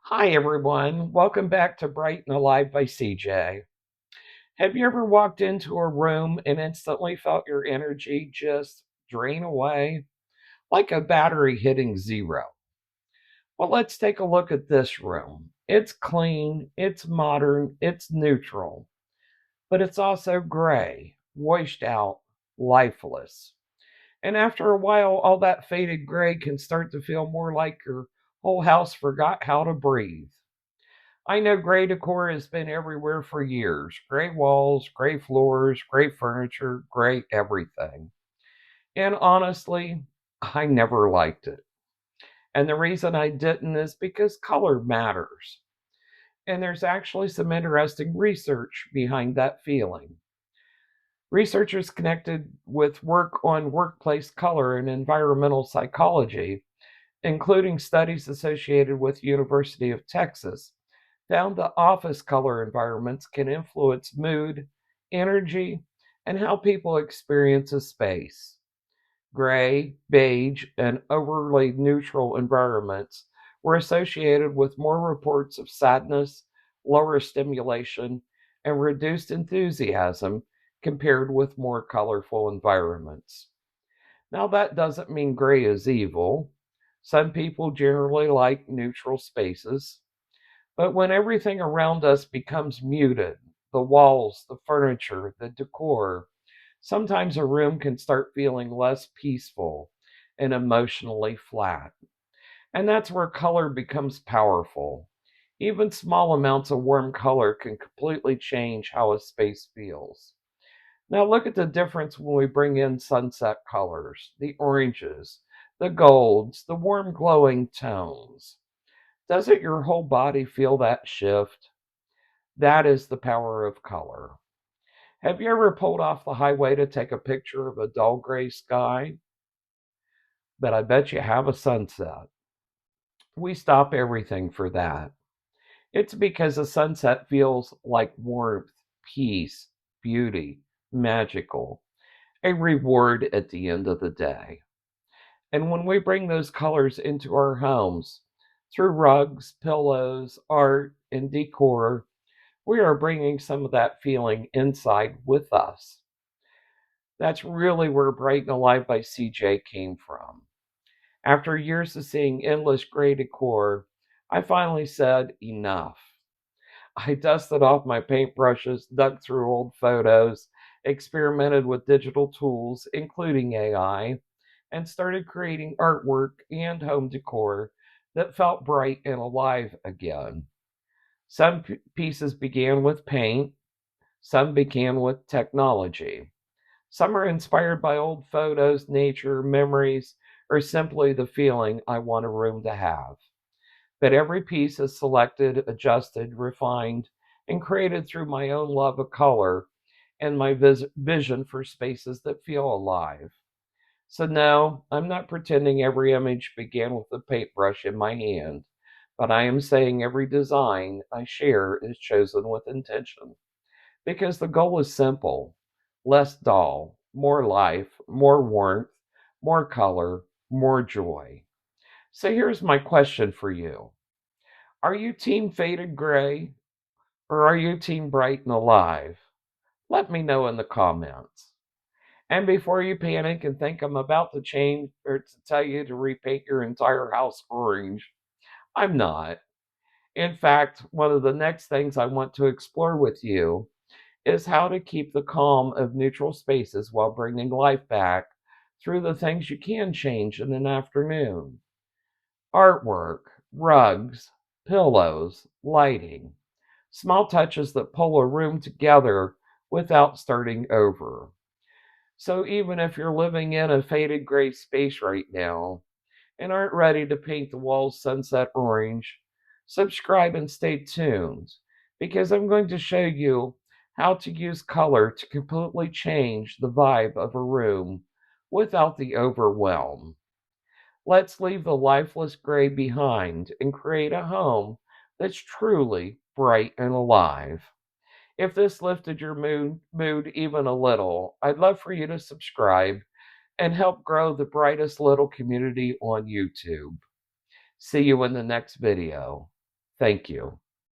Hi, everyone. Welcome back to Bright and Alive by CJ. Have you ever walked into a room and instantly felt your energy just drain away? Like a battery hitting zero? Well, let's take a look at this room. It's clean, it's modern, it's neutral, but it's also gray, washed out, lifeless. And after a while, all that faded gray can start to feel more like your whole house forgot how to breathe. I know gray decor has been everywhere for years. Gray walls, gray floors, gray furniture, gray everything. And honestly, I never liked it. And the reason I didn't is because color matters. And there's actually some interesting research behind that feeling. Researchers connected with work on workplace color and environmental psychology, including studies associated with University of Texas, found that office color environments can influence mood, energy, and how people experience a space. Gray, beige, and overly neutral environments were associated with more reports of sadness, lower stimulation, and reduced enthusiasm compared with more colorful environments. Now, that doesn't mean gray is evil. Some people generally like neutral spaces, but when everything around us becomes muted, the walls, the furniture, the decor, sometimes a room can start feeling less peaceful and emotionally flat. And that's where color becomes powerful. Even small amounts of warm color can completely change how a space feels. Now, look at the difference when we bring in sunset colors, the oranges, the golds, the warm glowing tones. Doesn't your whole body feel that shift? That is the power of color. Have you ever pulled off the highway to take a picture of a dull gray sky? But I bet you have a sunset. We stop everything for that. It's because a sunset feels like warmth, peace, beauty, magical, a reward at the end of the day. And when we bring those colors into our homes through rugs, pillows, art, and decor, we are bringing some of that feeling inside with us. That's really where Bright and Alive by CJ came from. After years of seeing endless gray decor, I finally said enough. I dusted off my paintbrushes, dug through old photos, experimented with digital tools, including AI, and started creating artwork and home decor that felt bright and alive again. Some pieces began with paint, some began with technology. Some are inspired by old photos, nature, memories, or simply the feeling I want a room to have. But every piece is selected, adjusted, refined, and created through my own love of color and my vision for spaces that feel alive. So, no, I'm not pretending every image began with a paintbrush in my hand, but I am saying every design I share is chosen with intention. Because the goal is simple: less dull, more life, more warmth, more color, more joy. So here's my question for you: are you team faded gray or are you team bright and alive? Let me know in the comments. And before you panic and think I'm about to change or to tell you to repaint your entire house orange, I'm not. In fact, one of the next things I want to explore with you is how to keep the calm of neutral spaces while bringing life back through the things you can change in an afternoon: artwork, rugs, pillows, lighting, small touches that pull a room together without starting over. So, even if you're living in a faded gray space right now and aren't ready to paint the walls sunset orange, subscribe and stay tuned because I'm going to show you how to use color to completely change the vibe of a room without the overwhelm. Let's leave the lifeless gray behind and create a home that's truly bright and alive. If this lifted your mood even a little, I'd love for you to subscribe and help grow the brightest little community on YouTube. See you in the next video. Thank you.